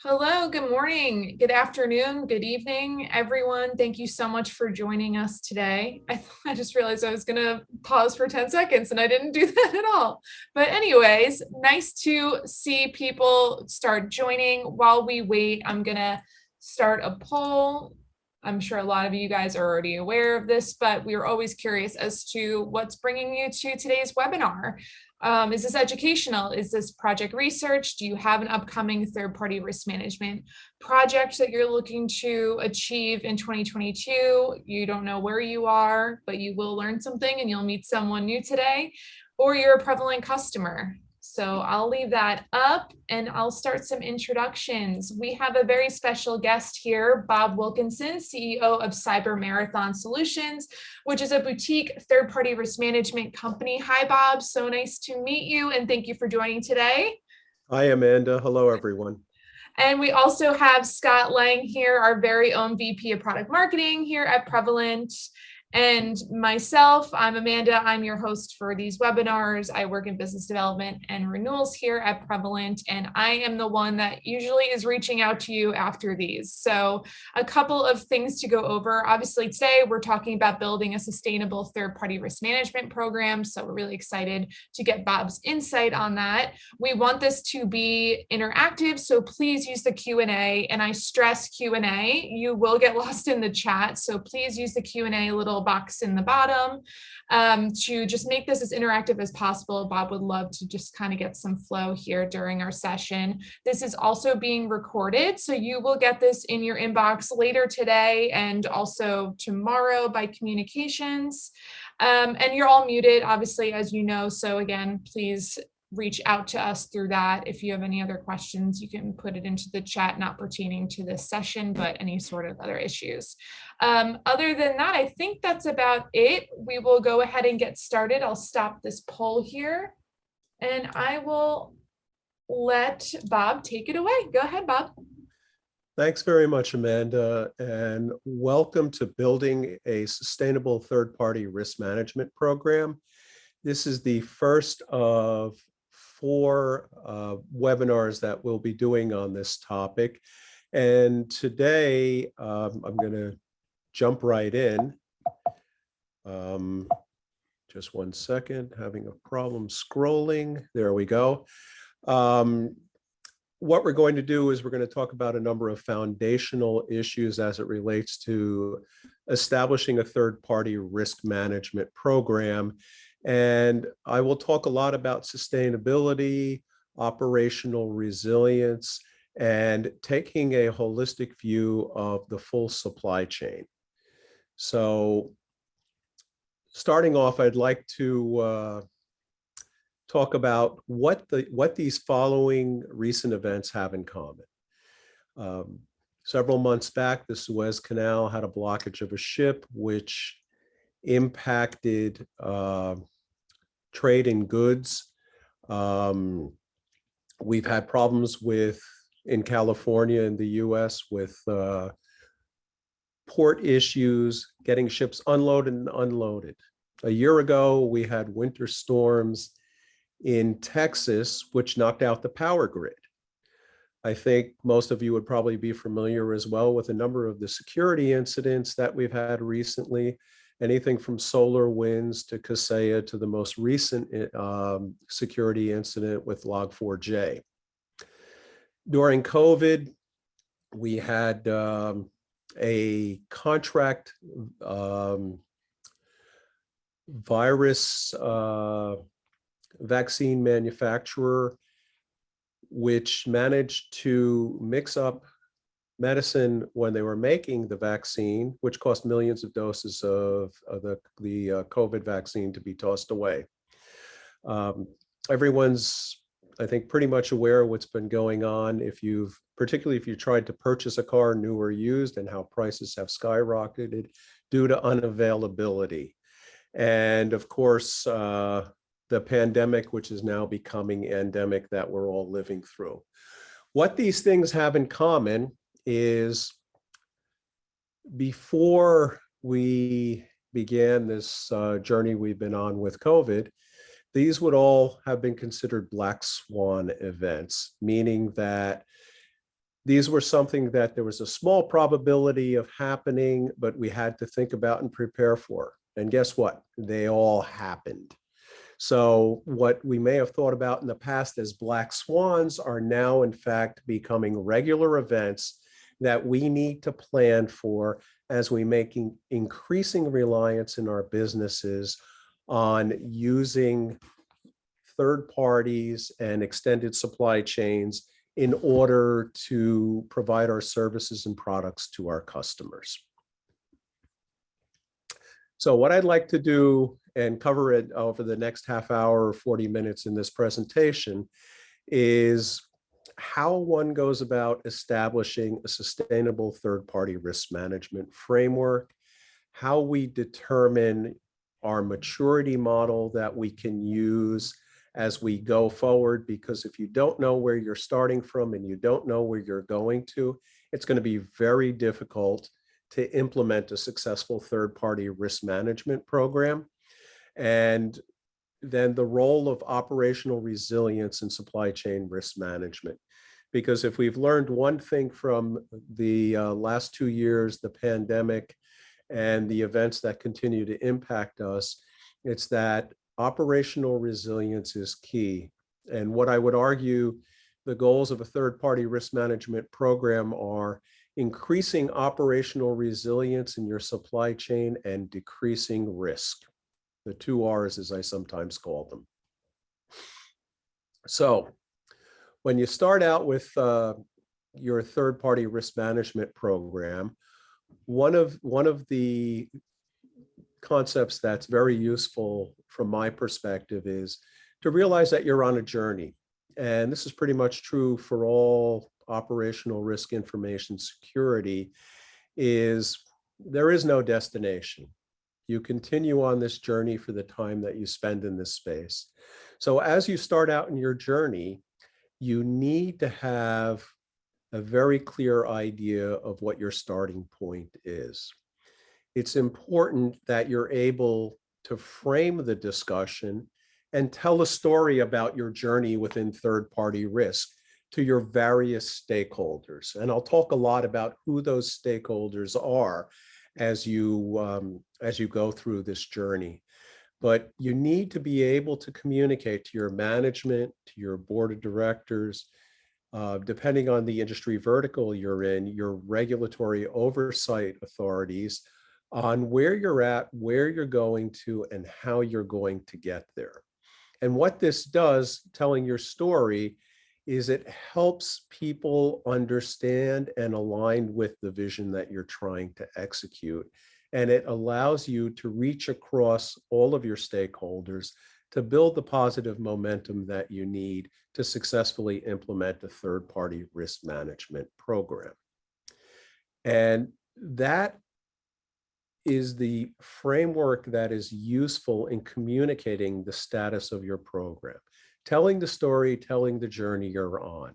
Hello, good morning, good afternoon, good evening, everyone. Thank you so much for joining us today. I just realized I was gonna pause for 10 seconds and I didn't do that at all. But anyways, nice to see people start joining. While we wait, I'm gonna start a poll. I'm sure a lot of you guys are already aware of this, but we are always curious as to what's bringing you to today's webinar. Is this educational? Is this project research? Do you have an upcoming third-party risk management project that you're looking to achieve in 2022? You don't know where you are, but you will learn something and you'll meet someone new today, or you're a prevalent customer. So I'll leave that up and I'll start some introductions. We have a very special guest here, Bob Wilkinson, CEO of Cyber Marathon Solutions, which is a boutique third-party risk management company. Hi, Bob. So nice to meet you and thank you for joining today. Hi, Amanda. Hello, everyone. And we also have Scott Lang here, our very own VP of Product Marketing here at Prevalent. And myself, I'm Amanda. I'm your host for these webinars. I work in business development and renewals here at Prevalent, and I am the one that usually is reaching out to you after these. So a couple of things to go over. Obviously, today we're talking about building a sustainable third-party risk management program. So we're really excited to get Bob's insight on that. We want this to be interactive, so please use the Q&A, and I stress Q&A. You will get lost in the chat, so please use the Q&A little box in the bottom to just make this as interactive as possible. Bob would love to just kind of get some flow here during our session. This is also being recorded, so you will get this in your inbox later today and also tomorrow by communications. And you're all muted, obviously, as you know. So again, please reach out to us through that. If you have any other questions, you can put it into the chat, not pertaining to this session, but any sort of other issues. Other than that, I think that's about it. We will go ahead and get started. I'll stop this poll here and I will let Bob take it away. Go ahead, Bob. Thanks very much, Amanda, and welcome to Building a Sustainable Third-Party Risk Management Program. This is the first of 4 webinars that we'll be doing on this topic. And today, I'm going to jump right in. Just one second, having a problem scrolling. There we go. What we're going to do is we're going to talk about a number of foundational issues as it relates to establishing a third-party risk management program. And I will talk a lot about sustainability, operational resilience, and taking a holistic view of the full supply chain. So starting off, I'd like to talk about what these following recent events have in common. Several months back, the Suez Canal had a blockage of a ship, which impacted trade in goods. We've had problems in California in the US with port issues, getting ships unloaded and unloaded. A year ago, we had winter storms in Texas, which knocked out the power grid. I think most of you would probably be familiar as well with a number of the security incidents that we've had recently. Anything from solar winds to Kaseya to the most recent security incident with Log4j. During COVID, we had a contract virus vaccine manufacturer which managed to mix up medicine when they were making the vaccine, which cost millions of doses of the COVID vaccine to be tossed away. Everyone's, I think, pretty much aware of what's been going on. Particularly if you tried to purchase a car, new or used, and how prices have skyrocketed due to unavailability. And of course, the pandemic, which is now becoming endemic, that we're all living through. What these things have in common is before we began this journey we've been on with COVID, these would all have been considered black swan events, meaning that these were something that there was a small probability of happening, but we had to think about and prepare for. And guess what? They all happened. So what we may have thought about in the past as black swans are now, in fact, becoming regular events that we need to plan for as we make increasing reliance in our businesses on using third parties and extended supply chains in order to provide our services and products to our customers. So what I'd like to do and cover it over the next half hour or 40 minutes in this presentation is how one goes about establishing a sustainable third-party risk management framework, how we determine our maturity model that we can use as we go forward, because if you don't know where you're starting from and you don't know where you're going to, it's going to be very difficult to implement a successful third-party risk management program. And then the role of operational resilience and supply chain risk management. Because if we've learned one thing from the last 2 years, the pandemic and the events that continue to impact us, it's that operational resilience is key. And what I would argue the goals of a third-party risk management program are increasing operational resilience in your supply chain and decreasing risk. The 2 R's, as I sometimes call them. So when you start out with your third-party risk management program, one of the concepts that's very useful from my perspective is to realize that you're on a journey. And this is pretty much true for all operational risk information security, is there is no destination. You continue on this journey for the time that you spend in this space. So as you start out in your journey, you need to have a very clear idea of what your starting point is. It's important that you're able to frame the discussion and tell a story about your journey within third-party risk to your various stakeholders. And I'll talk a lot about who those stakeholders are as you go through this journey. But you need to be able to communicate to your management, to your board of directors, depending on the industry vertical you're in, your regulatory oversight authorities, on where you're at, where you're going to, and how you're going to get there. And what this does, telling your story, is it helps people understand and align with the vision that you're trying to execute. And it allows you to reach across all of your stakeholders to build the positive momentum that you need to successfully implement a third-party risk management program. And that is the framework that is useful in communicating the status of your program, telling the story, telling the journey you're on.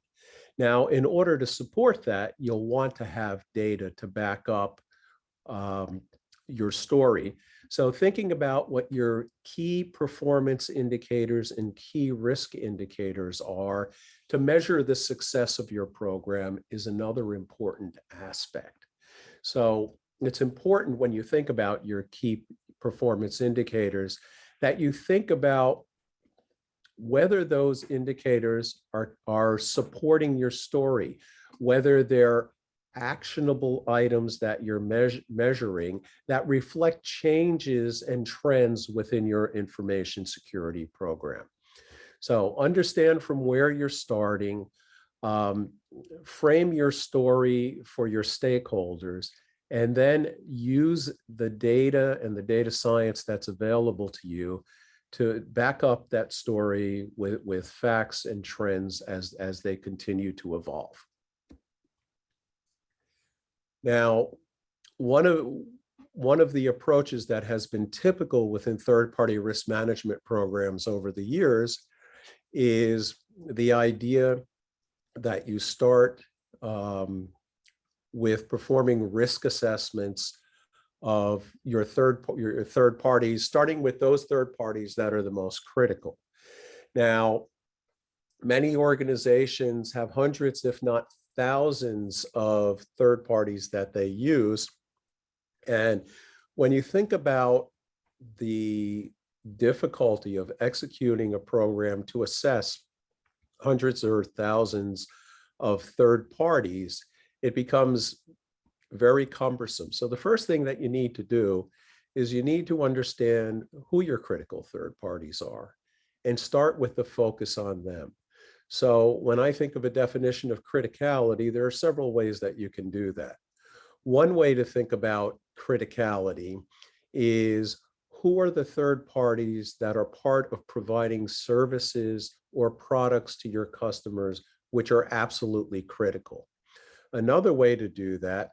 Now, in order to support that, you'll want to have data to back up your story. So thinking about what your key performance indicators and key risk indicators are to measure the success of your program is another important aspect. So it's important when you think about your key performance indicators that you think about whether those indicators are supporting your story, whether they're actionable items that you're measuring that reflect changes and trends within your information security program. So understand from where you're starting, frame your story for your stakeholders, and then use the data and the data science that's available to you to back up that story with facts and trends as they continue to evolve. Now, one of the approaches that has been typical within third-party risk management programs over the years is the idea that you start with performing risk assessments of your third parties, starting with those third parties that are the most critical. Now, many organizations have hundreds, if not thousands, of third parties that they use. And when you think about the difficulty of executing a program to assess hundreds or thousands of third parties, it becomes very cumbersome. So the first thing that you need to do is you need to understand who your critical third parties are and start with the focus on them. So when I think of a definition of criticality, there are several ways that you can do that. One way to think about criticality is who are the third parties that are part of providing services or products to your customers, which are absolutely critical. Another way to do that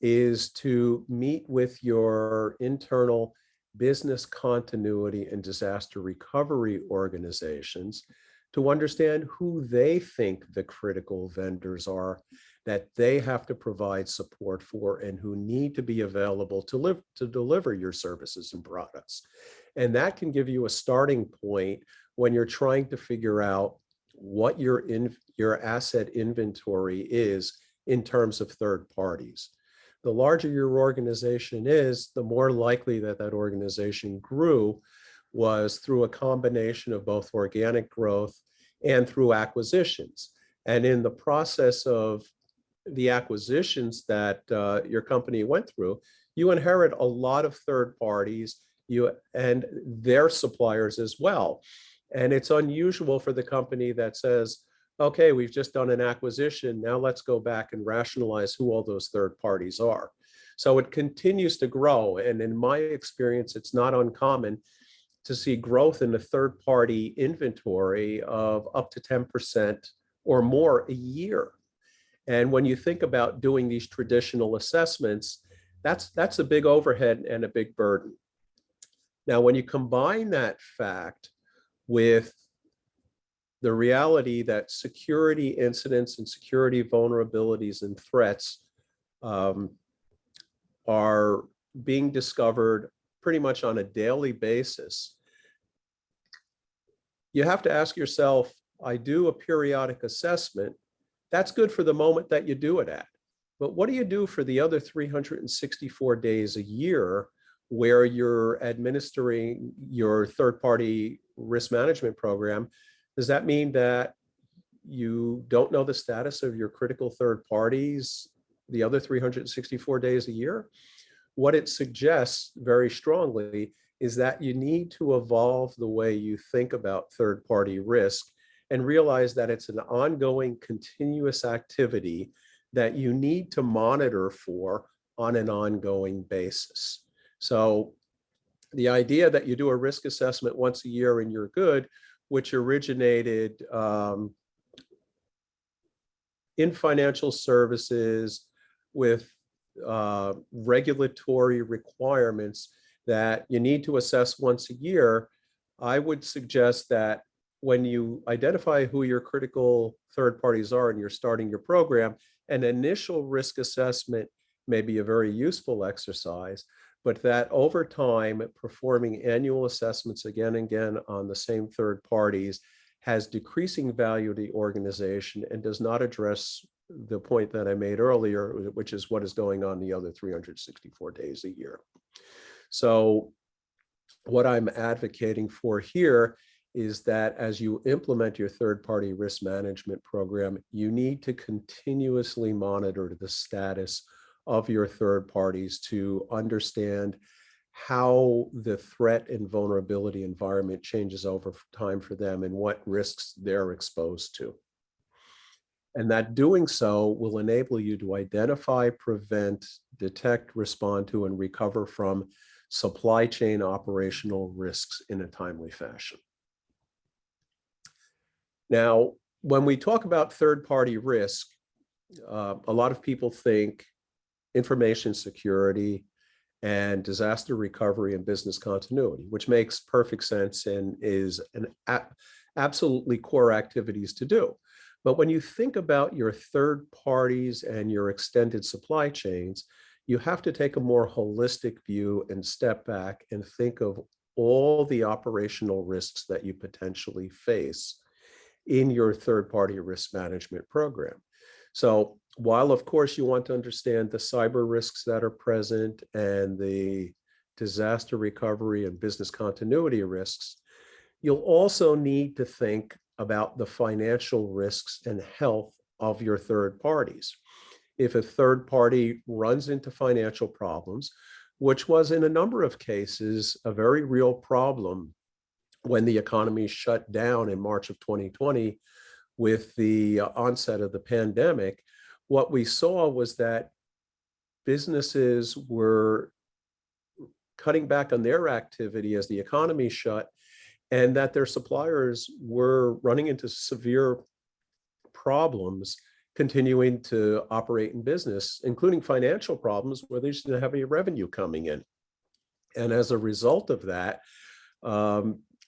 is to meet with your internal business continuity and disaster recovery organizations to understand who they think the critical vendors are that they have to provide support for and who need to be available to deliver your services and products. And that can give you a starting point when you're trying to figure out what your asset inventory is in terms of third parties. The larger your organization is, the more likely that that organization grew was through a combination of both organic growth and through acquisitions. And in the process of the acquisitions that your company went through, you inherit a lot of third parties and their suppliers as well. And it's unusual for the company that says, okay, we've just done an acquisition, now let's go back and rationalize who all those third parties are. So it continues to grow. And in my experience, it's not uncommon to see growth in the third party inventory of up to 10% or more a year. And when you think about doing these traditional assessments, that's a big overhead and a big burden. Now, when you combine that fact with the reality that security incidents and security vulnerabilities and threats are being discovered pretty much on a daily basis, you have to ask yourself, I do a periodic assessment. That's good for the moment that you do it at. But what do you do for the other 364 days a year where you're administering your third-party risk management program? Does that mean that you don't know the status of your critical third parties the other 364 days a year? What it suggests very strongly is that you need to evolve the way you think about third-party risk and realize that it's an ongoing, continuous activity that you need to monitor for on an ongoing basis. So the idea that you do a risk assessment once a year and you're good, which originated in financial services with regulatory requirements that you need to assess once a year, I would suggest that when you identify who your critical third parties are and you're starting your program, an initial risk assessment may be a very useful exercise, but that over time, performing annual assessments again and again on the same third parties has decreasing value to the organization and does not address the point that I made earlier, which is what is going on the other 364 days a year. So what I'm advocating for here is that as you implement your third-party risk management program, you need to continuously monitor the status of your third parties to understand how the threat and vulnerability environment changes over time for them and what risks they're exposed to. And that doing so will enable you to identify, prevent, detect, respond to, and recover from supply chain operational risks in a timely fashion. Now, when we talk about third-party risk, a lot of people think information security and disaster recovery and business continuity, which makes perfect sense and is an absolutely core activities to do. But when you think about your third parties and your extended supply chains, you have to take a more holistic view and step back and think of all the operational risks that you potentially face in your third-party risk management program. So while, of course, you want to understand the cyber risks that are present and the disaster recovery and business continuity risks, you'll also need to think about the financial risks and health of your third parties. If a third party runs into financial problems, which was in a number of cases a very real problem when the economy shut down in March of 2020 with the onset of the pandemic, what we saw was that businesses were cutting back on their activity as the economy shut, and that their suppliers were running into severe problems continuing to operate in business, including financial problems where they just didn't have any revenue coming in. And as a result of that,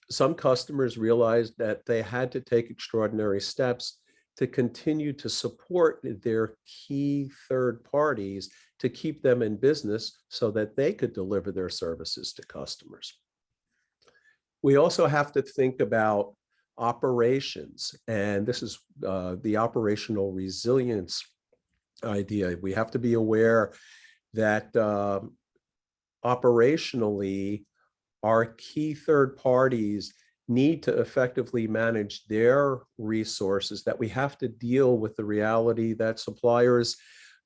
some customers realized that they had to take extraordinary steps to continue to support their key third parties to keep them in business so that they could deliver their services to customers. We also have to think about operations, and this is the operational resilience idea. We have to be aware that operationally, our key third parties need to effectively manage their resources, that we have to deal with the reality that suppliers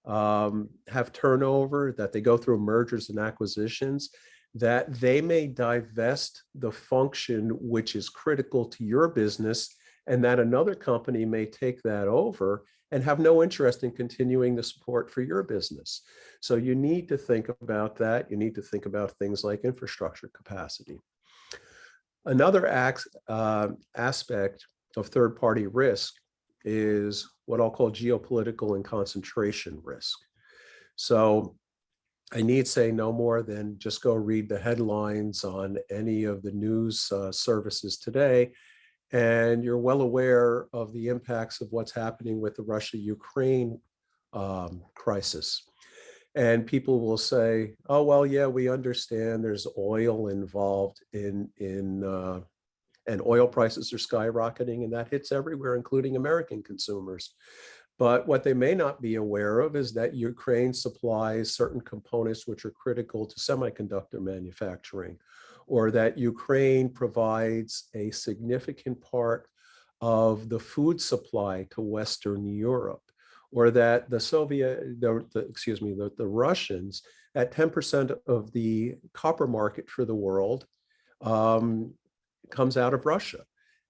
have turnover, that they go through mergers and acquisitions, that they may divest the function which is critical to your business, and that another company may take that over and have no interest in continuing the support for your business. So you need to think about that. You need to think about things like infrastructure capacity. Another aspect of third-party risk is what I'll call geopolitical and concentration risk. So I need say no more than just go read the headlines on any of the news services today, and you're well aware of the impacts of what's happening with the Russia-Ukraine crisis. And people will say, oh, well, yeah, we understand there's oil involved and oil prices are skyrocketing, and that hits everywhere, including American consumers. But what they may not be aware of is that Ukraine supplies certain components which are critical to semiconductor manufacturing, or that Ukraine provides a significant part of the food supply to Western Europe, or that the Russians, at 10% of the copper market for the world comes out of Russia.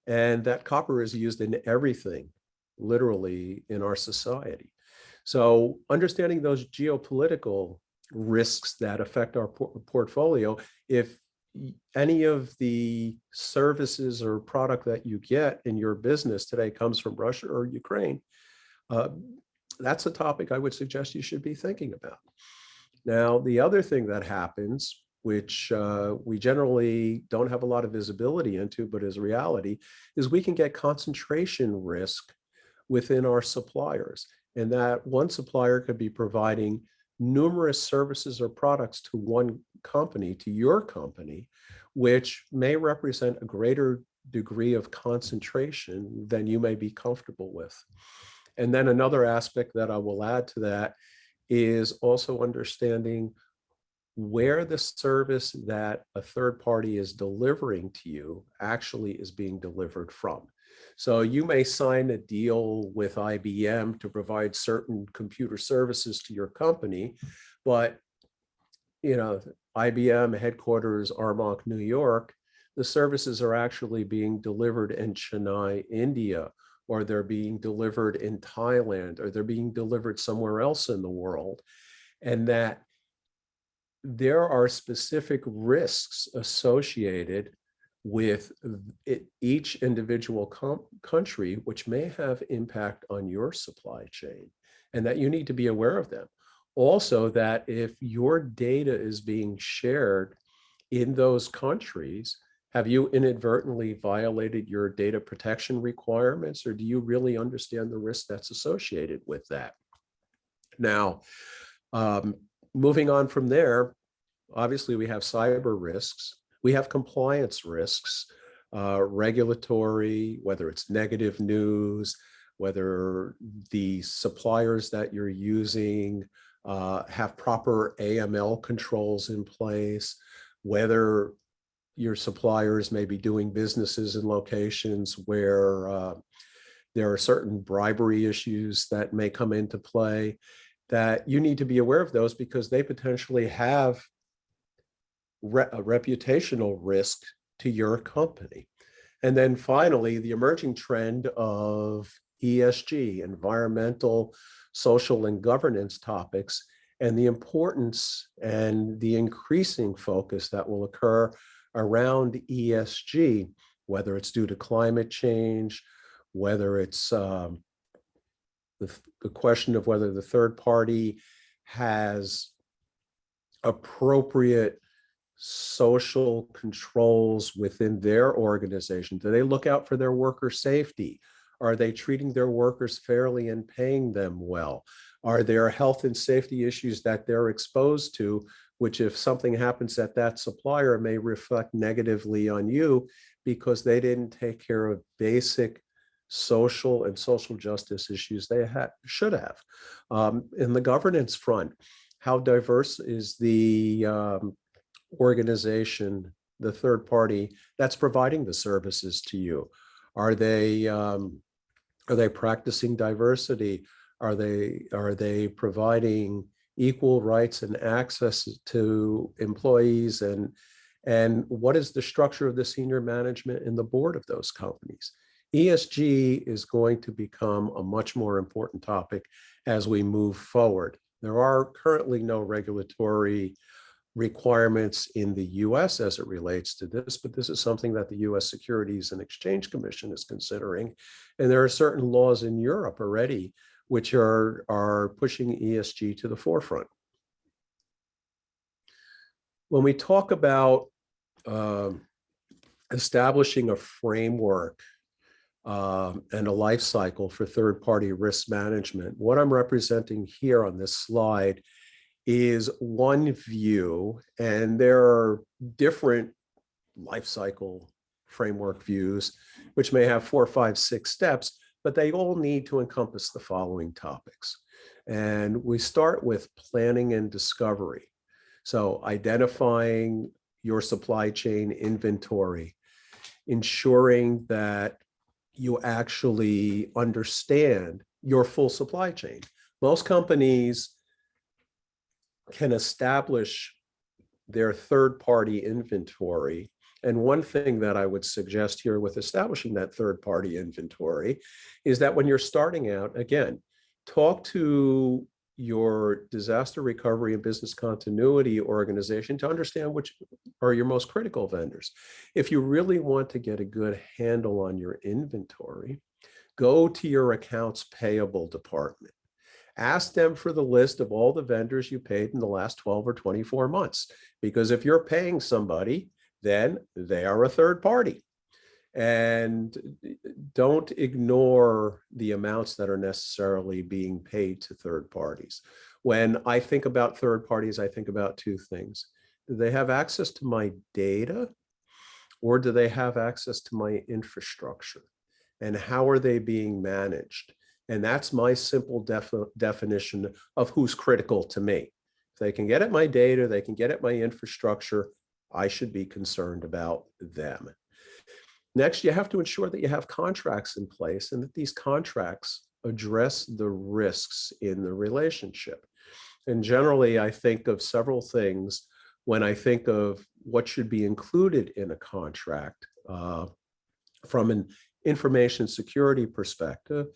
And that copper is used in everything, literally, in our society. So understanding those geopolitical risks that affect our portfolio, if any of the services or product that you get in your business today comes from Russia or Ukraine, that's a topic I would suggest you should be thinking about. Now, the other thing that happens, which we generally don't have a lot of visibility into, but is reality, is we can get concentration risk within our suppliers, and that one supplier could be providing numerous services or products to one company, to your company, which may represent a greater degree of concentration than you may be comfortable with. And then another aspect that I will add to that is also understanding where the service that a third party is delivering to you actually is being delivered from. So you may sign a deal with IBM to provide certain computer services to your company, but IBM headquarters Armonk, New York, the services are actually being delivered in Chennai, India, or they're being delivered in Thailand, or they're being delivered somewhere else in the world. And that there are specific risks associated with each individual country, which may have impact on your supply chain, and that you need to be aware of them. Also, that if your data is being shared in those countries, have you inadvertently violated your data protection requirements, or do you really understand the risk that's associated with that? Now, moving on from there, obviously we have cyber risks. We have compliance risks, regulatory, whether it's negative news, whether the suppliers that you're using have proper AML controls in place, whether your suppliers may be doing businesses in locations where there are certain bribery issues that may come into play, that you need to be aware of those because they potentially have a reputational risk to your company. And then finally, the emerging trend of ESG, environmental, social, and governance topics, and the importance and the increasing focus that will occur around ESG, whether it's due to climate change, whether it's the question of whether the third party has appropriate social controls within their organization. Do they look out for their worker safety? Are they treating their workers fairly and paying them well? Are there health and safety issues that they're exposed to, which if something happens at that supplier may reflect negatively on you because they didn't take care of basic social and social justice issues they should have. In the governance front, how diverse is the organization, the third party that's providing the services to you? Are they practicing diversity? Are they providing equal rights and access to employees? And what is the structure of the senior management and the board of those companies? ESG is going to become a much more important topic as we move forward. There are currently no regulatory requirements in the US as it relates to this, but this is something that the US Securities and Exchange Commission is considering. And there are certain laws in Europe already which are pushing ESG to the forefront. When we talk about establishing a framework and a life cycle for third-party risk management, what I'm representing here on this slide is one view, and there are different life cycle framework views, which may have 4, 5, 6 steps, but they all need to encompass the following topics. And we start with planning and discovery. So identifying your supply chain inventory, ensuring that you actually understand your full supply chain. Most companies can establish their third-party inventory. And one thing that I would suggest here with establishing that third-party inventory is that when you're starting out, again, talk to your disaster recovery and business continuity organization to understand which are your most critical vendors. If you really want to get a good handle on your inventory, go to your accounts payable department. Ask them for the list of all the vendors you paid in the last 12 or 24 months, because if you're paying somebody, then they are a third party. And don't ignore the amounts that are necessarily being paid to third parties. When I think about third parties, I think about 2 things. Do they have access to my data, or do they have access to my infrastructure? And how are they being managed? And that's my simple definition of who's critical to me. If they can get at my data, they can get at my infrastructure, I should be concerned about them. Next, you have to ensure that you have contracts in place and that these contracts address the risks in the relationship. And generally, I think of several things when I think of what should be included in a contract from an information security perspective,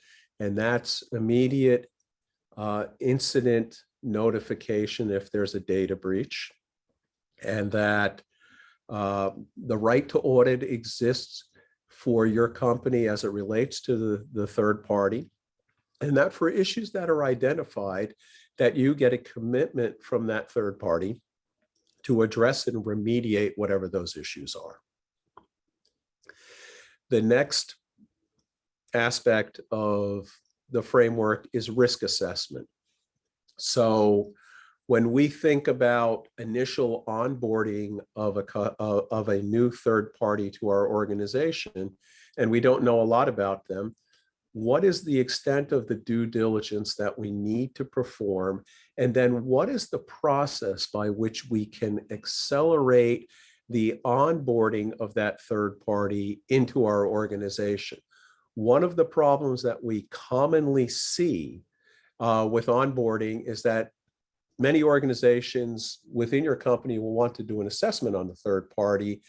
and that's immediate incident notification if there's a data breach, and that the right to audit exists for your company as it relates to the third party, and that for issues that are identified, that you get a commitment from that third party to address and remediate whatever those issues are. The next aspect of the framework is risk assessment. So When we think about initial onboarding of a new third party to our organization, and we don't know a lot about them, what is the extent of the due diligence that we need to perform? And then what is the process by which we can accelerate the onboarding of that third party into our organization? One of the problems that we commonly see with onboarding is that many organizations within your company will want to do an assessment on the third party,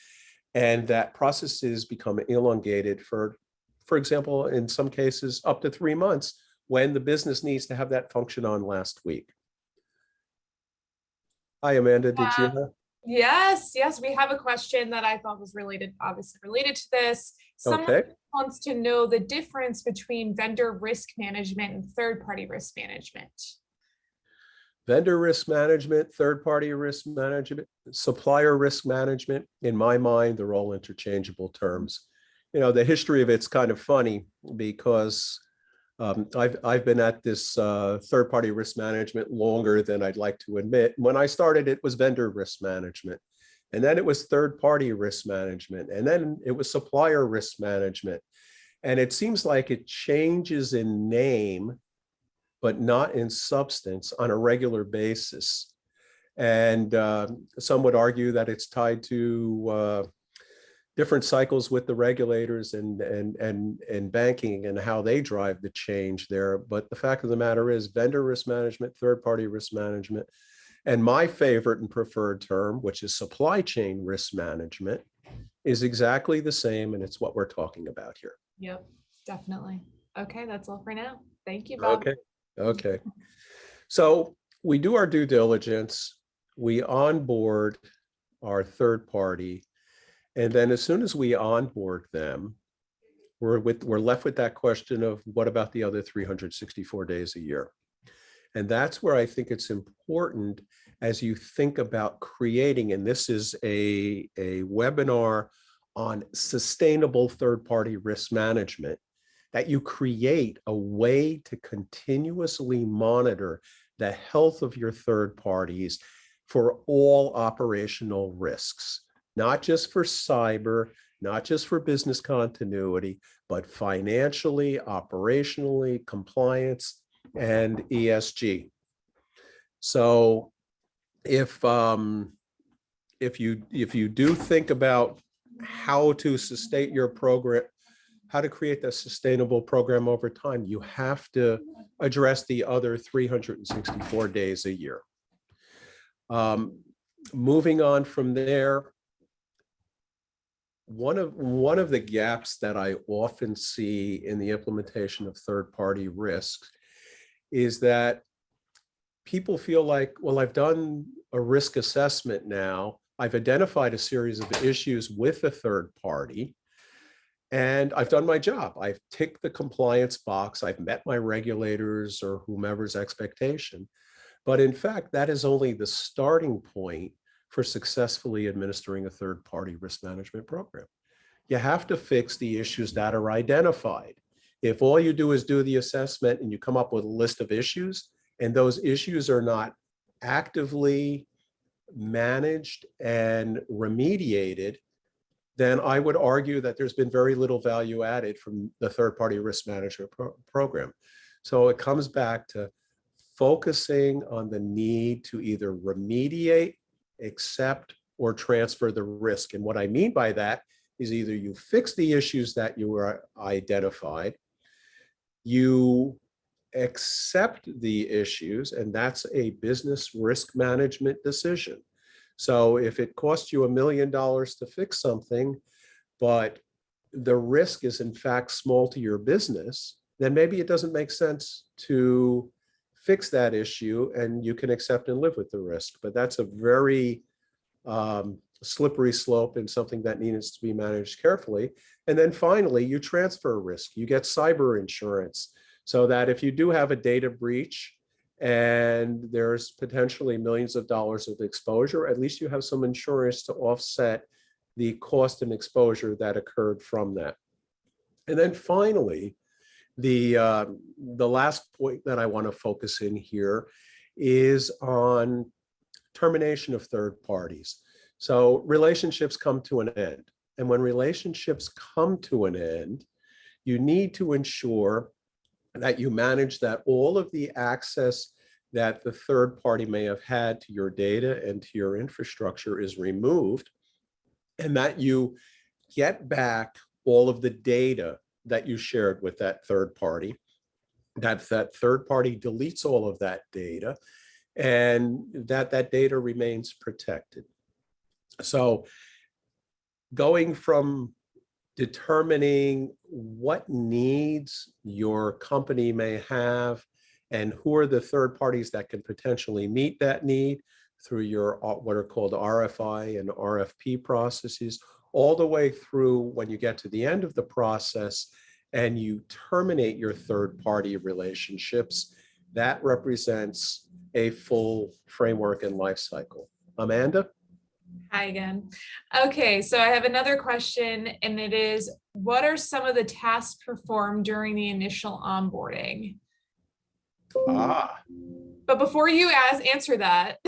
and that processes become elongated for example, in some cases, up to 3 months when the business needs to have that function on last week. Hi, Amanda, did you have? Yes, we have a question that I thought was obviously related to this. Someone Okay. wants to know the difference between vendor risk management and third-party risk management. Vendor risk management, third-party risk management, supplier risk management, in my mind, they're all interchangeable terms. The history of it's kind of funny because I've been at this third-party risk management longer than I'd like to admit. When I started, it was vendor risk management, and then it was third-party risk management, and then it was supplier risk management. And it seems like it changes in name, but not in substance on a regular basis. And some would argue that it's tied to different cycles with the regulators and banking and how they drive the change there. But the fact of the matter is vendor risk management, third-party risk management, and my favorite and preferred term, which is supply chain risk management, is exactly the same. And it's what we're talking about here. Yep, definitely. Okay, that's all for now. Thank you, Bob. Okay. So we do our due diligence, we onboard our third party, and then as soon as we onboard them, we're left with that question of what about the other 364 days a year? And that's where I think it's important as you think about creating, and this is a webinar on sustainable third-party risk management, that you create a way to continuously monitor the health of your third parties for all operational risks, not just for cyber, not just for business continuity, but financially, operationally, compliance, and ESG. So if you do think about how to sustain your program, how to create that sustainable program over time, you have to address the other 364 days a year. Moving on from there, one of the gaps that I often see in the implementation of third-party risks is that people feel like, well, I've done a risk assessment now, I've identified a series of issues with a third party, and I've done my job. I've ticked the compliance box. I've met my regulators or whomever's expectation. But in fact, that is only the starting point for successfully administering a third-party risk management program. You have to fix the issues that are identified. If all you do is do the assessment and you come up with a list of issues, and those issues are not actively managed and remediated, then I would argue that there's been very little value added from the third-party risk management program. So it comes back to focusing on the need to either remediate, accept, or transfer the risk. And what I mean by that is either you fix the issues that you were identified, you accept the issues, and that's a business risk management decision. So if it costs you $1 million to fix something, but the risk is in fact small to your business, then maybe it doesn't make sense to fix that issue and you can accept and live with the risk. But that's a very slippery slope and something that needs to be managed carefully. And then finally, you transfer risk. You get cyber insurance so that if you do have a data breach, and there's potentially millions of dollars of exposure, at least you have some insurance to offset the cost and exposure that occurred from that. And then finally, the last point that I want to focus in here is on termination of third parties. So relationships come to an end. And when relationships come to an end, you need to ensure that you manage that all of the access that the third party may have had to your data and to your infrastructure is removed, and that you get back all of the data that you shared with that third party, that third party deletes all of that data, and that data remains protected. So going from determining what needs your company may have and who are the third parties that can potentially meet that need through your what are called RFI and RFP processes, all the way through when you get to the end of the process and you terminate your third party relationships, that represents a full framework and life cycle. Amanda? Hi again. Okay, so I have another question, and it is, what are some of the tasks performed during the initial onboarding? But before you answer that,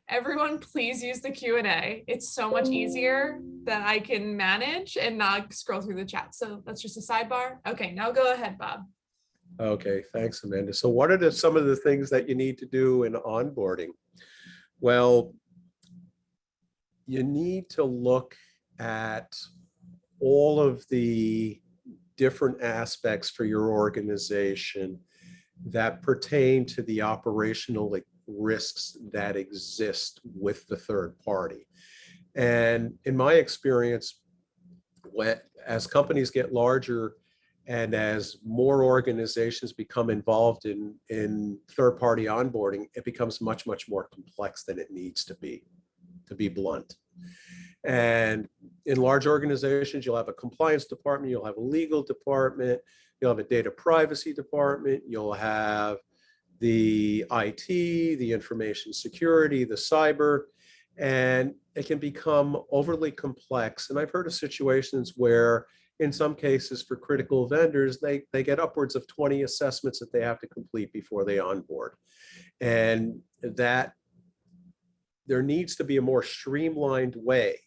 everyone please use the Q&A. It's so much easier that I can manage and not scroll through the chat. So that's just a sidebar. Okay, now go ahead, Bob. Okay, thanks, Amanda. So what are some of the things that you need to do in onboarding? Well, you need to look at all of the different aspects for your organization that pertain to the operational risks that exist with the third party. And in my experience, as companies get larger and as more organizations become involved in third-party onboarding, it becomes much, much more complex than it needs to be blunt. And in large organizations, you'll have a compliance department, you'll have a legal department, you'll have a data privacy department, you'll have the IT, the information security, the cyber, and it can become overly complex. And I've heard of situations where in some cases for critical vendors, they get upwards of 20 assessments that they have to complete before they onboard. And that there needs to be a more streamlined way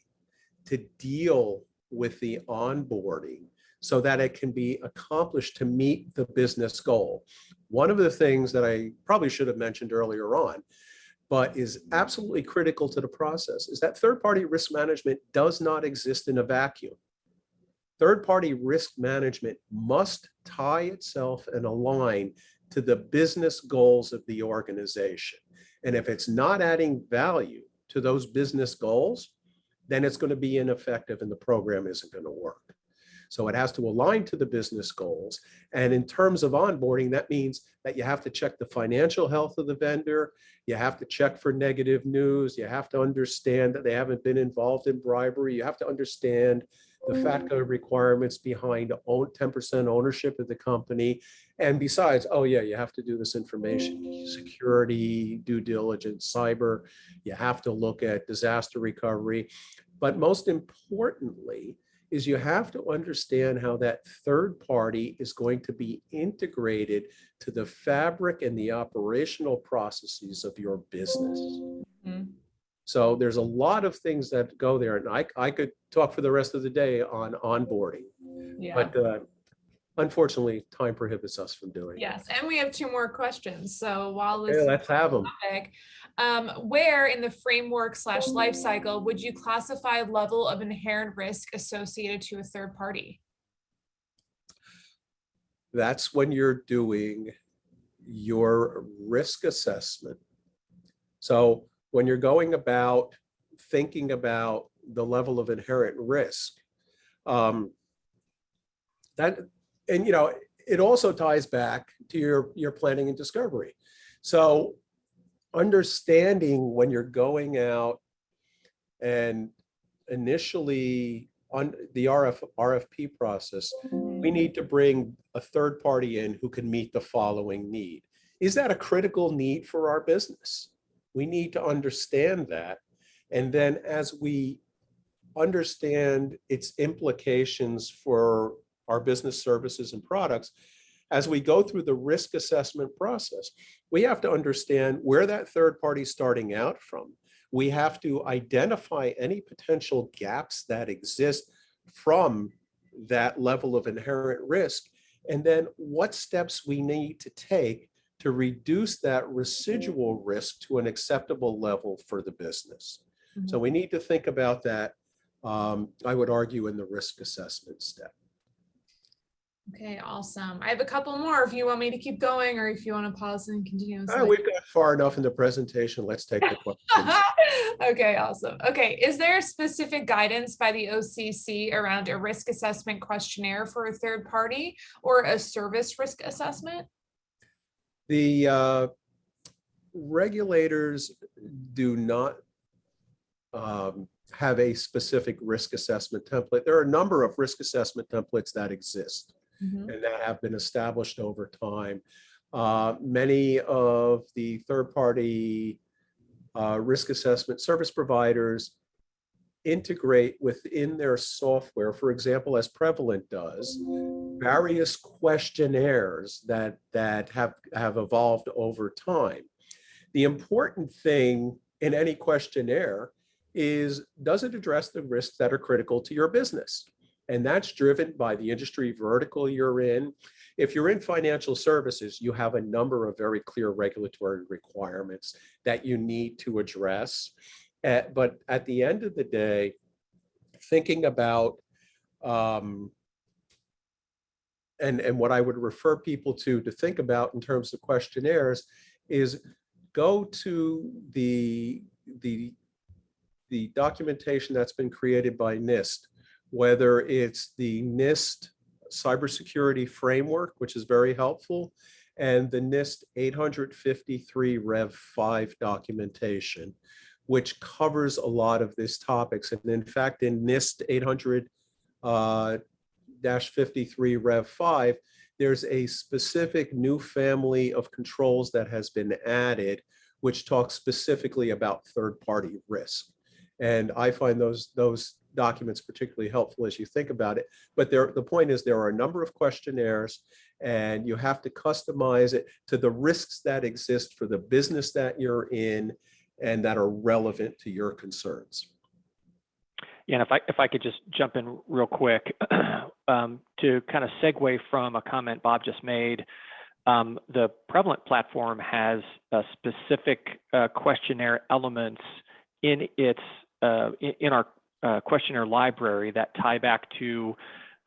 to deal with the onboarding so that it can be accomplished to meet the business goal. One of the things that I probably should have mentioned earlier on, but is absolutely critical to the process, is that third-party risk management does not exist in a vacuum. Third-party risk management must tie itself and align to the business goals of the organization. And if it's not adding value to those business goals, then it's going to be ineffective and the program isn't going to work. So it has to align to the business goals. And in terms of onboarding, that means that you have to check the financial health of the vendor. You have to check for negative news. You have to understand that they haven't been involved in bribery. You have to understand the FATCA requirements behind 10% ownership of the company. And besides, oh yeah, you have to do this information security, due diligence, cyber. You have to look at disaster recovery. But most importantly, is you have to understand how that third party is going to be integrated to the fabric and the operational processes of your business. Mm-hmm. So there's a lot of things that go there, and I could talk for the rest of the day on onboarding, but unfortunately, time prohibits us from doing it. Yes, and we have 2 more questions. So while this let's have them. Topic, where in the framework/life cycle would you classify level of inherent risk associated to a third party? That's when you're doing your risk assessment. So when you're going about thinking about the level of inherent risk, it also ties back to your planning and discovery. So understanding when you're going out and initially on the RFP process, we need to bring a third party in who can meet the following need. Is that a critical need for our business? We need to understand that. And then as we understand its implications for our business services and products, as we go through the risk assessment process, we have to understand where that third party is starting out from. We have to identify any potential gaps that exist from that level of inherent risk, and then what steps we need to take to reduce that residual risk to an acceptable level for the business. So we need to think about that, I would argue, in the risk assessment step. Okay, awesome. I have a couple more if you want me to keep going or if you want to pause and continue. We've got far enough in the presentation. Let's take the questions. Okay, awesome. Okay, is there specific guidance by the OCC around a risk assessment questionnaire for a third party or a service risk assessment? The regulators do not have a specific risk assessment template. There are a number of risk assessment templates that exist and that have been established over time. Many of the third-party risk assessment service providers integrate within their software, for example, as Prevalent does, various questionnaires that have evolved over time. The important thing in any questionnaire is, does it address the risks that are critical to your business? And that's driven by the industry vertical you're in. If you're in financial services, you have a number of very clear regulatory requirements that you need to address. But at the end of the day, thinking about, and what I would refer people to think about in terms of questionnaires is go to the documentation that's been created by NIST, whether it's the NIST cybersecurity framework, which is very helpful, and the NIST 853 Rev 5 documentation, which covers a lot of these topics. And in fact, in NIST 800-53 Rev 5, there's a specific new family of controls that has been added, which talks specifically about third-party risk. And I find those documents particularly helpful as you think about it. But the point is, there are a number of questionnaires, and you have to customize it to the risks that exist for the business that you're in and that are relevant to your concerns. Yeah, and if I could just jump in real quick to kind of segue from a comment Bob just made, the Prevalent platform has specific questionnaire elements in its in our questionnaire library that tie back to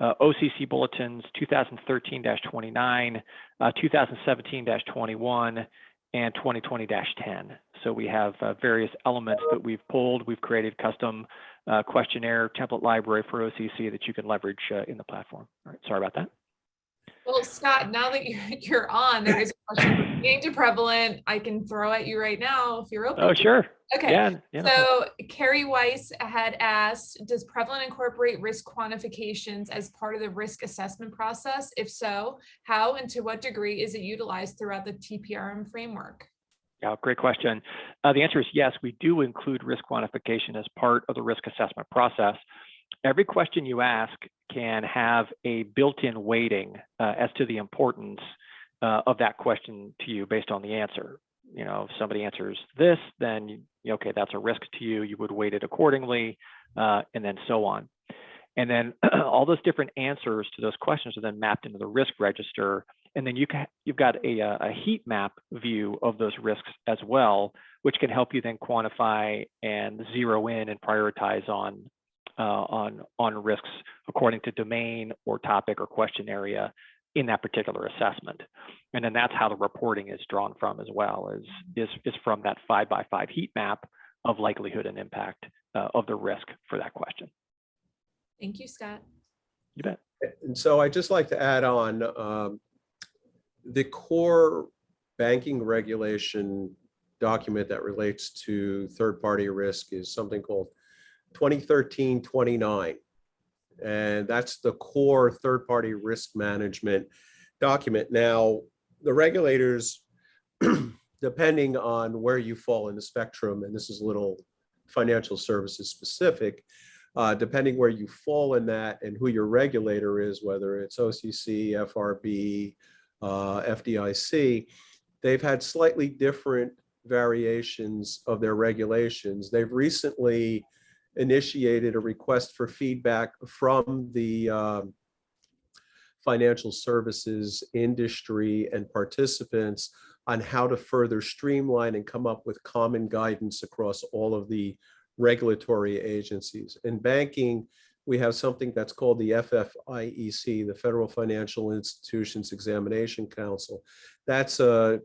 OCC bulletins 2013-29, 2017-21, and 2020-10. So we have various elements that we've pulled. We've created custom questionnaire template library for OCC that you can leverage in the platform. All right, sorry about that. Well, Scott, now that you're on, there is a question pertaining to Prevalent. I can throw at you right now if you're open. Oh, sure. Okay. Yeah, So Carrie Weiss had asked, does Prevalent incorporate risk quantifications as part of the risk assessment process? If so, how and to what degree is it utilized throughout the TPRM framework? Yeah, great question. The answer is yes, we do include risk quantification as part of the risk assessment process. Every question you ask can have a built-in weighting as to the importance of that question to you based on the answer. You know, if somebody answers this, then okay, that's a risk to you. You would weight it accordingly, and then so on. And then all those different answers to those questions are then mapped into the risk register. And then you've got a heat map view of those risks as well, which can help you then quantify and zero in and prioritize on risks according to domain or topic or question area in that particular assessment. And then that's how the reporting is drawn from as well, is from that 5x5 heat map of likelihood and impact of the risk for that question. Thank you, Scott. You bet. And so I'd just like to add on, the core banking regulation document that relates to third-party risk is something called 2013-29. And that's the core third-party risk management document. Now, the regulators, depending on where you fall in the spectrum, and this is a little financial services specific, depending where you fall in that and who your regulator is, whether it's OCC, FRB, FDIC, they've had slightly different variations of their regulations. They've recently initiated a request for feedback from the financial services industry and participants on how to further streamline and come up with common guidance across all of the regulatory agencies. In banking, we have something that's called the FFIEC, the Federal Financial Institutions Examination Council. That's a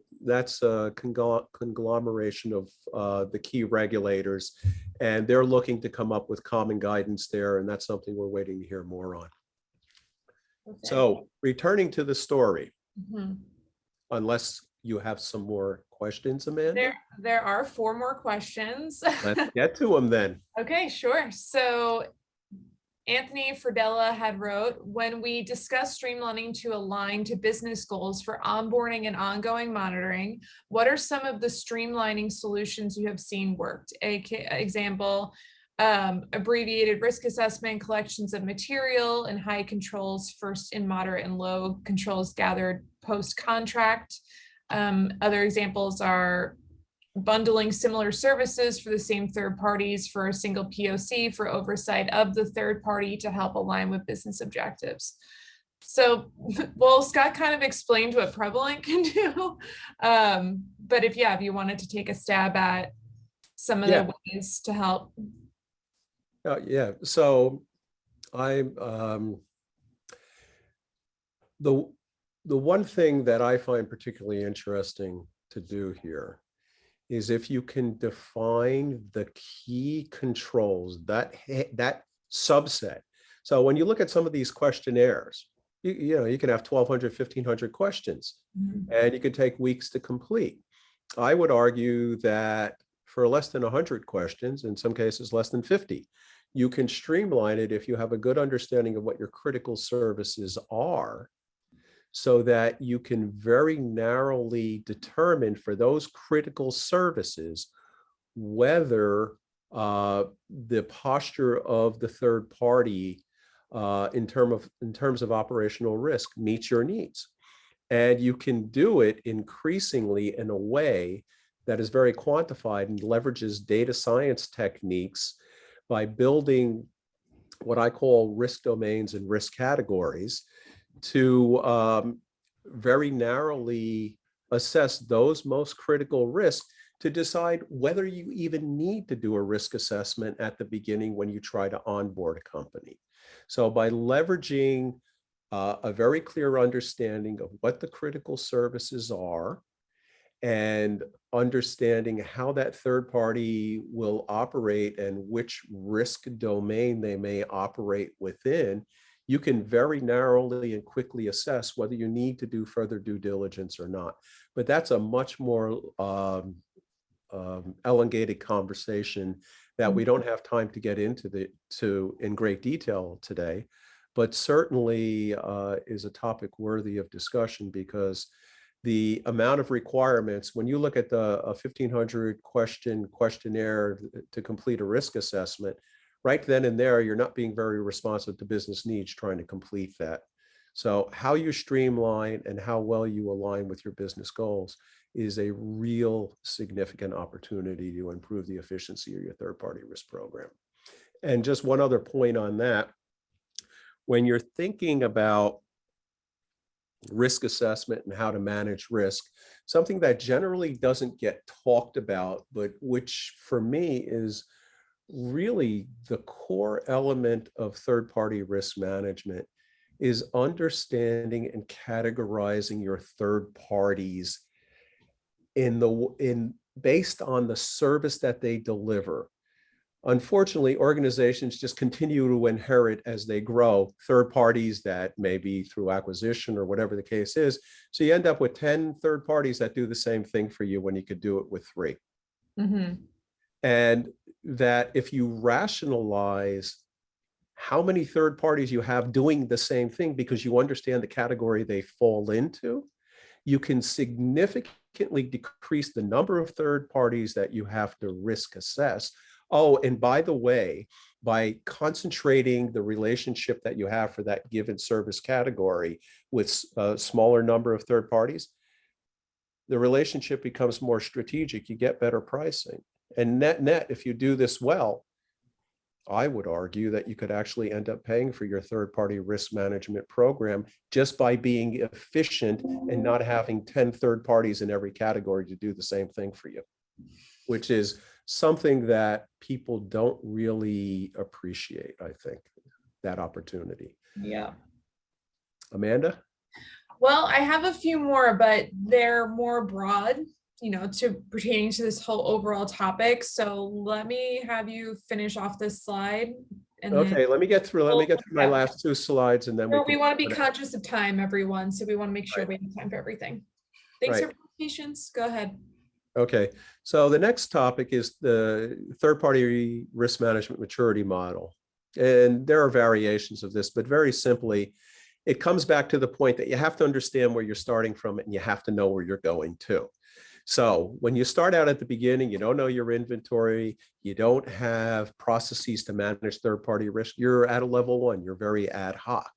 conglomeration of the key regulators, and they're looking to come up with common guidance there, and that's something we're waiting to hear more on. Okay. So returning to the story, Mhm. unless you have some more questions, Amanda? There are 4 more questions. Let's get to them then. Okay, sure. So Anthony Fridella had wrote, when we discuss streamlining to align to business goals for onboarding and ongoing monitoring, what are some of the streamlining solutions you have seen worked? Example, abbreviated risk assessment, collections of material, and high controls first in moderate and low controls gathered post-contract. Other examples are bundling similar services for the same third parties for a single POC for oversight of the third party to help align with business objectives. So, well, Scott kind of explained what Prevalent can do, but if you wanted to take a stab at some of the ways to help. Yeah, so I'm the one thing that I find particularly interesting to do here is if you can define the key controls, that subset. So when you look at some of these questionnaires, you can have 1,200, 1,500 questions, and you could take weeks to complete. I would argue that for less than 100 questions, in some cases less than 50, you can streamline it if you have a good understanding of what your critical services are, so that you can very narrowly determine for those critical services whether the posture of the third party in terms of operational risk meets your needs. And you can do it increasingly in a way that is very quantified and leverages data science techniques by building what I call risk domains and risk categories to very narrowly assess those most critical risks to decide whether you even need to do a risk assessment at the beginning when you try to onboard a company. So by leveraging a very clear understanding of what the critical services are and understanding how that third party will operate and which risk domain they may operate within, you can very narrowly and quickly assess whether you need to do further due diligence or not. But that's a much more elongated conversation that we don't have time to get into in great detail today, but certainly is a topic worthy of discussion, because the amount of requirements, when you look at the 1,500 questionnaire to complete a risk assessment, right then and there, you're not being very responsive to business needs trying to complete that. So how you streamline and how well you align with your business goals is a real significant opportunity to improve the efficiency of your third-party risk program. And just one other point on that, when you're thinking about risk assessment and how to manage risk, something that generally doesn't get talked about, but which for me is really the core element of third-party risk management, is understanding and categorizing your third parties based on the service that they deliver. Unfortunately, organizations just continue to inherit, as they grow, third parties that may be through acquisition or whatever the case is. So you end up with 10 third parties that do the same thing for you when you could do it with 3. Mm-hmm. And that if you rationalize how many third parties you have doing the same thing because you understand the category they fall into, you can significantly decrease the number of third parties that you have to risk assess. Oh, and by the way, by concentrating the relationship that you have for that given service category with a smaller number of third parties, the relationship becomes more strategic. You get better pricing. And net, if you do this well, I would argue that you could actually end up paying for your third-party risk management program just by being efficient and not having 10 third parties in every category to do the same thing for you, which is something that people don't really appreciate, I think, that opportunity. Yeah. Amanda? Well, I have a few more, but they're more broad, to pertaining to this whole overall topic. So let me have you finish off this slide. And okay, let me get through my yeah. last two slides, and then we want to be conscious of time, everyone. So we want to make sure right. we have time for everything. Thanks Right. for your patience. Go ahead. Okay, so the next topic is the third-party risk management maturity model. And there are variations of this, but very simply, it comes back to the point that you have to understand where you're starting from and you have to know where you're going to. So when you start out at the beginning, you don't know your inventory, you don't have processes to manage third-party risk, you're at a level one, you're very ad hoc.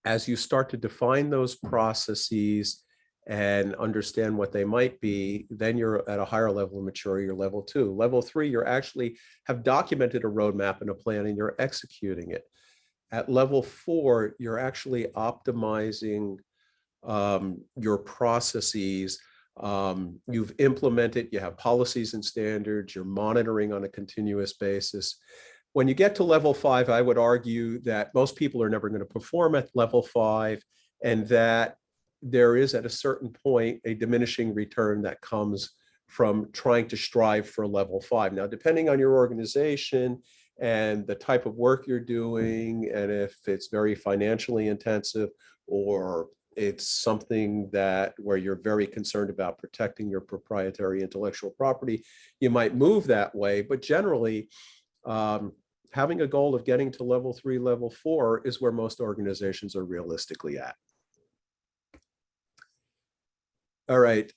As you start to define those processes and understand what they might be, then you're at a higher level of maturity, you're level two. Level three, you're actually have documented a roadmap and a plan and you're executing it. At level four, you're actually optimizing your processes. You've implemented, you have policies and standards, you're monitoring on a continuous basis. When you get to level five, I would argue that most people are never going to perform at level five, and that there is at a certain point a diminishing return that comes from trying to strive for level five. Now, depending on your organization and the type of work you're doing, and if it's very financially intensive or it's something that where you're very concerned about protecting your proprietary intellectual property, you might move that way. But generally, having a goal of getting to level three, level four is where most organizations are realistically at. All right,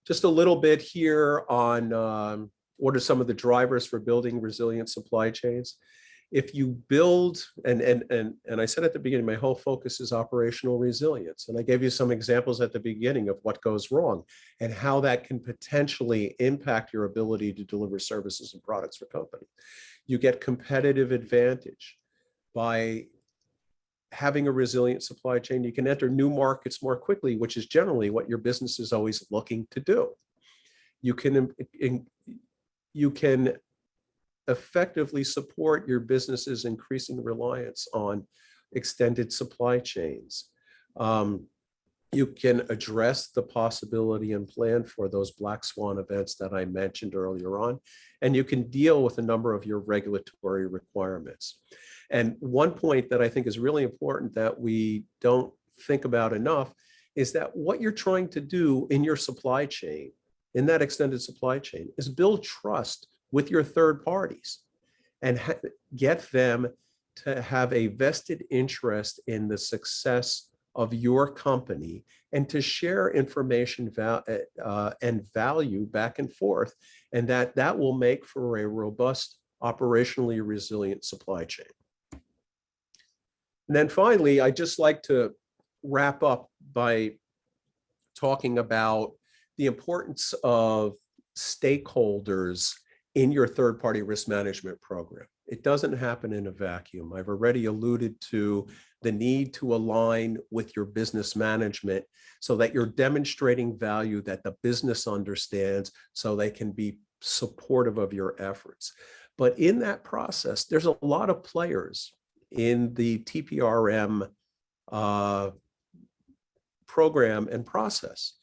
just a little bit here on what are some of the drivers for building resilient supply chains. If you build, and I said at the beginning, my whole focus is operational resilience. And I gave you some examples at the beginning of what goes wrong and how that can potentially impact your ability to deliver services and products for companies. You get competitive advantage by having a resilient supply chain. You can enter new markets more quickly, which is generally what your business is always looking to do. You can effectively support your business's increasing reliance on extended supply chains. You can address the possibility and plan for those black swan events that I mentioned earlier on, and you can deal with a number of your regulatory requirements. And one point that I think is really important that we don't think about enough is that what you're trying to do in your supply chain, in that extended supply chain, is build trust with your third parties and get them to have a vested interest in the success of your company and to share information and value back and forth, and that will make for a robust, operationally resilient supply chain. And then finally, I'd just like to wrap up by talking about the importance of stakeholders in your third-party risk management program. It doesn't happen in a vacuum. I've already alluded to the need to align with your business management so that you're demonstrating value that the business understands so they can be supportive of your efforts. But in that process, there's a lot of players in the TPRM program and process.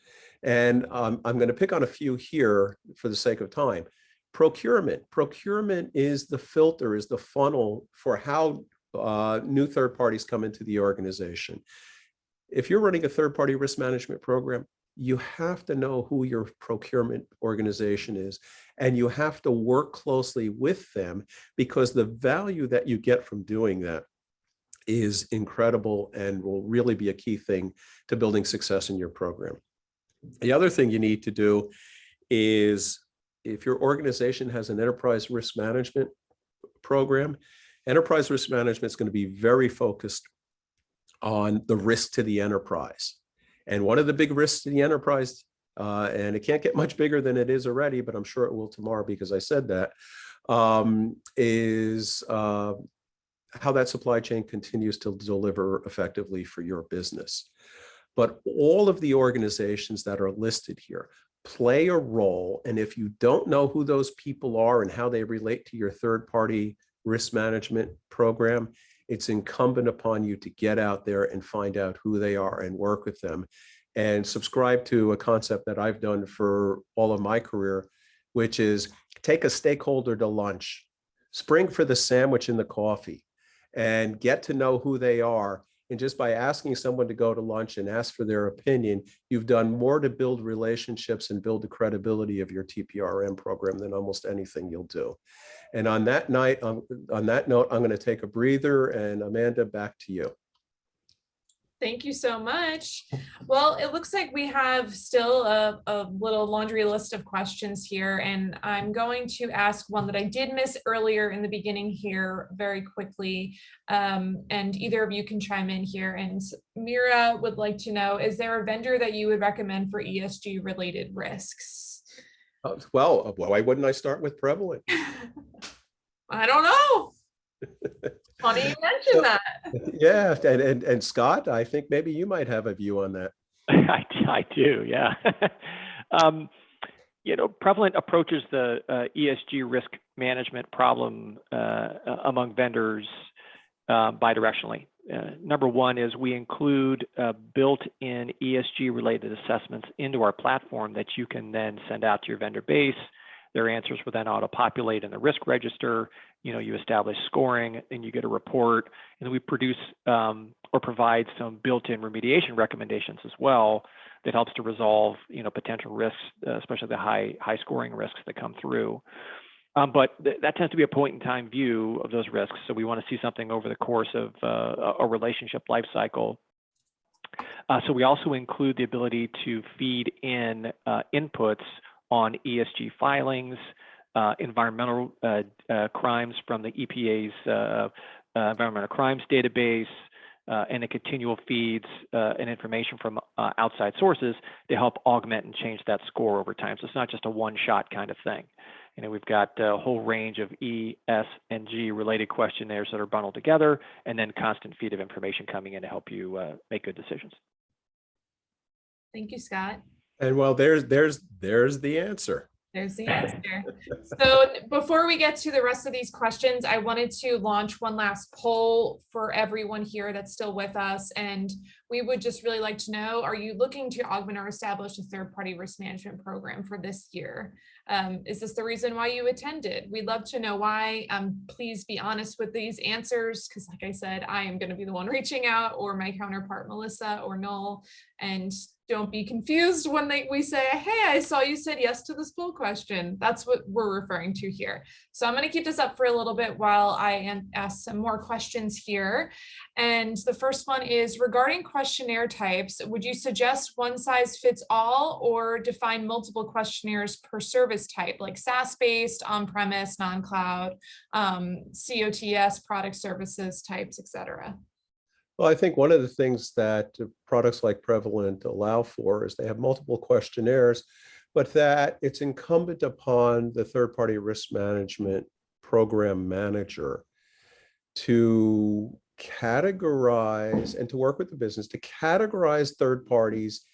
And I'm going to pick on a few here for the sake of time. Procurement is the filter, is the funnel for how new third parties come into the organization. If you're running a third-party risk management program, you have to know who your procurement organization is, and you have to work closely with them, because the value that you get from doing that is incredible and will really be a key thing to building success in your program. The other thing you need to do is if your organization has an enterprise risk management program, enterprise risk management is going to be very focused on the risk to the enterprise. And one of the big risks to the enterprise, and it can't get much bigger than it is already, but I'm sure it will tomorrow because I said that, is how that supply chain continues to deliver effectively for your business. But all of the organizations that are listed here play a role. And if you don't know who those people are and how they relate to your third-party risk management program, it's incumbent upon you to get out there and find out who they are and work with them and subscribe to a concept that I've done for all of my career, which is take a stakeholder to lunch, spring for the sandwich and the coffee, and get to know who they are. And just by asking someone to go to lunch and ask for their opinion, you've done more to build relationships and build the credibility of your TPRM program than almost anything you'll do. And on that note, I'm going to take a breather, and Amanda, back to you. Thank you so much. Well, it looks like we have still a little laundry list of questions here, and I'm going to ask one that I did miss earlier in the beginning here very quickly, and either of you can chime in here. And Mira would like to know, is there a vendor that you would recommend for ESG related risks? Well, why wouldn't I start with Prevalent? I don't know. Funny you mentioned that. Yeah, and Scott, I think maybe you might have a view on that. I do, yeah. Prevalent approaches the ESG risk management problem among vendors bidirectionally. Number one is we include built-in ESG-related assessments into our platform that you can then send out to your vendor base. Their answers will then auto-populate in the risk register. You establish scoring and you get a report, and then we produce or provide some built-in remediation recommendations as well that helps to resolve, potential risks, especially the high scoring risks that come through. But that tends to be a point-in-time view of those risks. So we want to see something over the course of a relationship life cycle. So we also include the ability to feed in inputs on ESG filings, environmental crimes from the EPA's environmental crimes database, and it continual feeds and information from outside sources to help augment and change that score over time. So it's not just a one-shot kind of thing. We've got a whole range of E, S, and G related questionnaires that are bundled together, and then constant feed of information coming in to help you make good decisions. Thank you, Scott. And well, there's the answer. There's the answer. So before we get to the rest of these questions, I wanted to launch one last poll for everyone here that's still with us. And we would just really like to know, are you looking to augment or establish a third-party risk management program for this year? Is this the reason why you attended? We'd love to know why. Please be honest with these answers, because like I said, I am going to be the one reaching out, or my counterpart, Melissa or Noel. And don't be confused when we say, hey, I saw you said yes to this poll question. That's what we're referring to here. So I'm going to keep this up for a little bit while I ask some more questions here. And the first one is, regarding questionnaire types, would you suggest one size fits all or define multiple questionnaires per service type, like SaaS-based, on-premise, non-cloud, COTS, product services types, etc.? Well, I think one of the things that products like Prevalent allow for is they have multiple questionnaires, but that it's incumbent upon the third-party risk management program manager to categorize and to work with the business to categorize third parties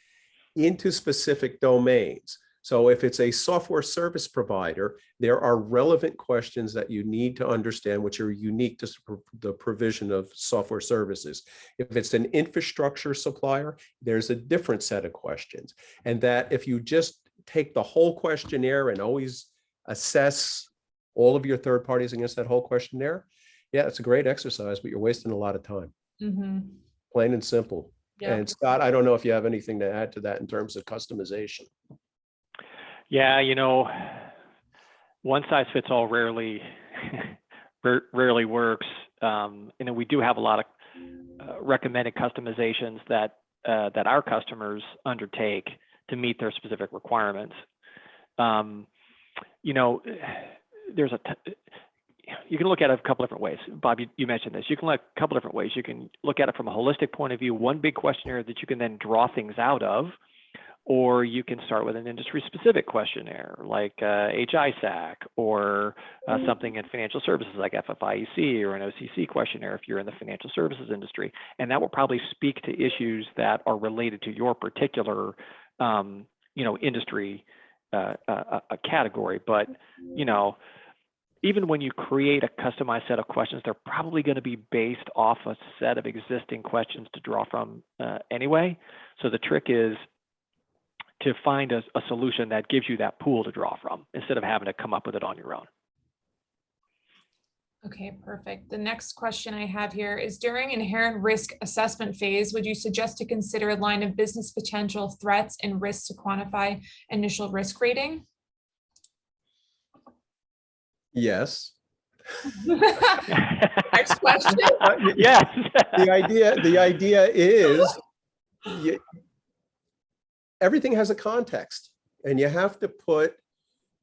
into specific domains. So if it's a software service provider, there are relevant questions that you need to understand, which are unique to the provision of software services. If it's an infrastructure supplier, there's a different set of questions. And that if you just take the whole questionnaire and always assess all of your third parties against that whole questionnaire, yeah, it's a great exercise, but you're wasting a lot of time. Mm-hmm. Plain and simple. Yeah. And Scott, I don't know if you have anything to add to that in terms of customization. Yeah, one size fits all rarely works. We do have a lot of recommended customizations that our customers undertake to meet their specific requirements. there's you can look at it a couple different ways. Bob, you mentioned this. You can look at a couple different ways. You can look at it from a holistic point of view, one big questionnaire that you can then draw things out of, or you can start with an industry-specific questionnaire like HISAC or something in financial services like FFIEC or an OCC questionnaire if you're in the financial services industry. And that will probably speak to issues that are related to your particular, industry category. But, even when you create a customized set of questions, they're probably going to be based off a set of existing questions to draw from anyway. So the trick is to find a solution that gives you that pool to draw from instead of having to come up with it on your own. Okay, perfect. The next question I have here is, during inherent risk assessment phase, would you suggest to consider a line of business potential threats and risks to quantify initial risk rating? Yes. Next question. Yes. The idea is everything has a context, and you have to put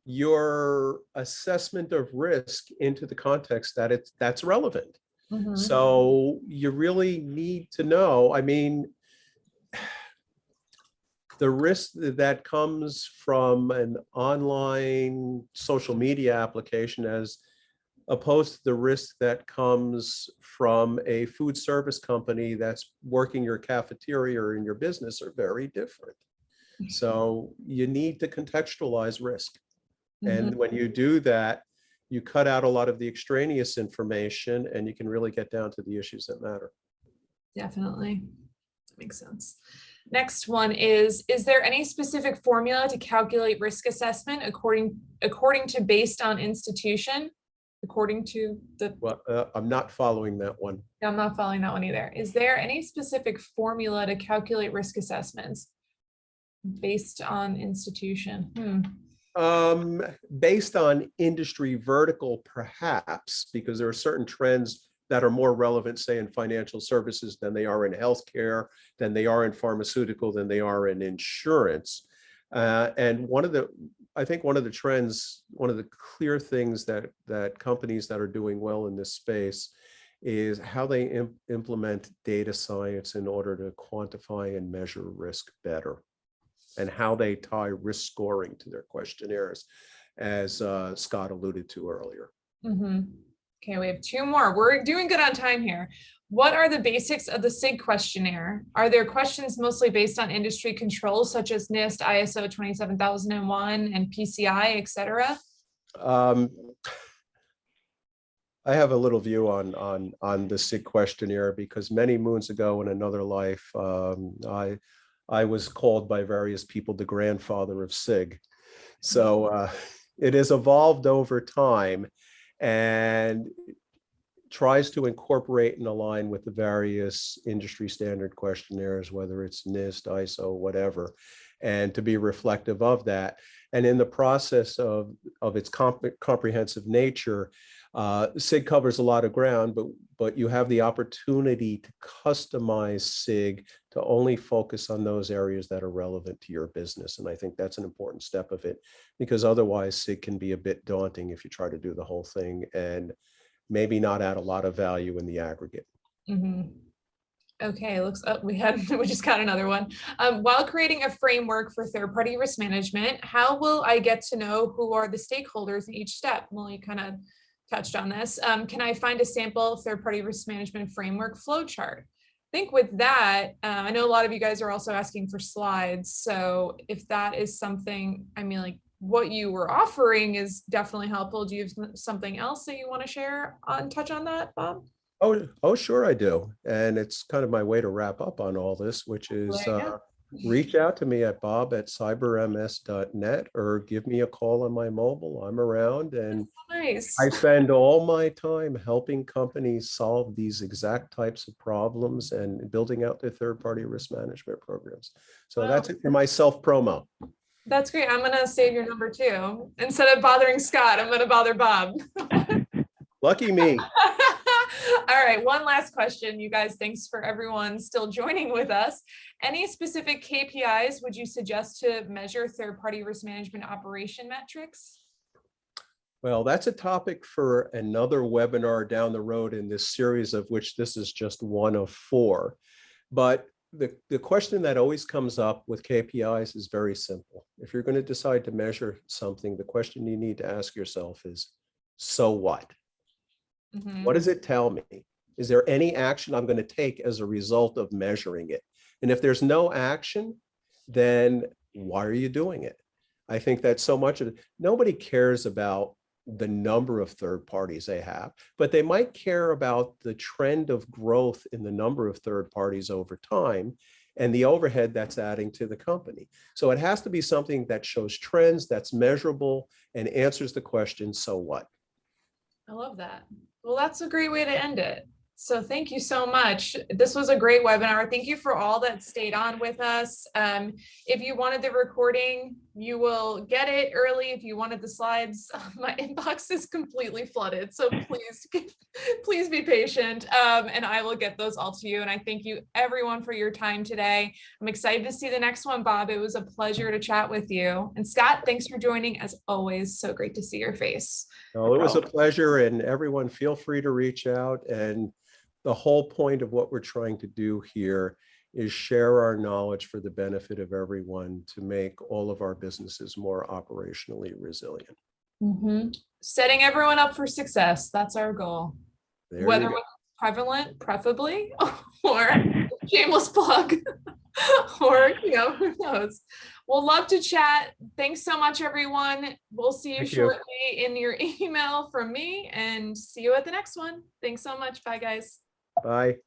your assessment of risk into the context that's relevant. Mm-hmm. So you really need to know, the risk that comes from an online social media application as opposed to the risk that comes from a food service company that's working your cafeteria or in your business are very different. So you need to contextualize risk. And when you do that, you cut out a lot of the extraneous information and you can really get down to the issues that matter. Definitely. That makes sense. Next one is there any specific formula to calculate risk assessment according to based on institution? According to the... Well, I'm not following that one. I'm not following that one either. Is there any specific formula to calculate risk assessments based on institution? Based on industry vertical, perhaps, because there are certain trends that are more relevant, say, in financial services than they are in healthcare, than they are in pharmaceutical, than they are in insurance. And one of the trends, one of the clear things that companies that are doing well in this space is how they implement data science in order to quantify and measure risk better, and how they tie risk scoring to their questionnaires, as Scott alluded to earlier. Mm-hmm. Okay, we have two more. We're doing good on time here. What are the basics of the SIG questionnaire? Are there questions mostly based on industry controls such as NIST, ISO 27001, and PCI, et cetera? I have a little view on the SIG questionnaire because many moons ago in another life, I was called by various people the grandfather of SIG. So it has evolved over time and tries to incorporate and align with the various industry standard questionnaires, whether it's NIST, ISO, whatever, and to be reflective of that. And in the process of its comprehensive nature, SIG covers a lot of ground, but you have the opportunity to customize SIG to only focus on those areas that are relevant to your business. And I think that's an important step of it, because otherwise SIG can be a bit daunting if you try to do the whole thing and maybe not add a lot of value in the aggregate. Mm-hmm. Okay, we just got another one. While creating a framework for third-party risk management, how will I get to know who are the stakeholders in each step? Well, you kind of touched on this. Can I find a sample third-party risk management framework flowchart? I think with that, I know a lot of you guys are also asking for slides. So if that is something, what you were offering is definitely helpful. Do you have something else that you want to share touch on that, Bob? Oh, sure I do. And it's kind of my way to wrap up on all this, which is reach out to me at bob@cyberms.net or give me a call on my mobile. I'm around, and nice. I spend all my time helping companies solve these exact types of problems and building out their third-party risk management programs. So that's it for my self-promo. That's great. I'm going to save your number too. Instead of bothering Scott, I'm going to bother Bob. Lucky me. All right, one last question, you guys. Thanks for everyone still joining with us. Any specific KPIs would you suggest to measure third-party risk management operation metrics? Well, that's a topic for another webinar down the road in this series, of which this is just one of 4. But the question that always comes up with KPIs is very simple. If you're going to decide to measure something, the question you need to ask yourself is, so what? Mhm. What does it tell me? Is there any action I'm going to take as a result of measuring it? And if there's no action, then why are you doing it? I think that so much of it, nobody cares about the number of third parties they have, but they might care about the trend of growth in the number of third parties over time and the overhead that's adding to the company. So it has to be something that shows trends, that's measurable, and answers the question, so what? I love that. Well, that's a great way to end it. So thank you so much. This was a great webinar. Thank you for all that stayed on with us. If you wanted the recording, you will get it early. If you wanted the slides, my inbox is completely flooded. So please be patient, and I will get those all to you. And I thank you everyone for your time today. I'm excited to see the next one, Bob. It was a pleasure to chat with you. And Scott, thanks for joining as always. So great to see your face. Well, it was a pleasure, and everyone feel free to reach out. And the whole point of what we're trying to do here is share our knowledge for the benefit of everyone to make all of our businesses more operationally resilient. Mm-hmm. Setting everyone up for success. That's our goal. There Whether you go. prevalent, preferably, or shameless plug, or who knows. We'll love to chat. Thanks so much, everyone. We'll see you Thank you. shortly in your email from me, and see you at the next one. Thanks so much. Bye, guys. Bye.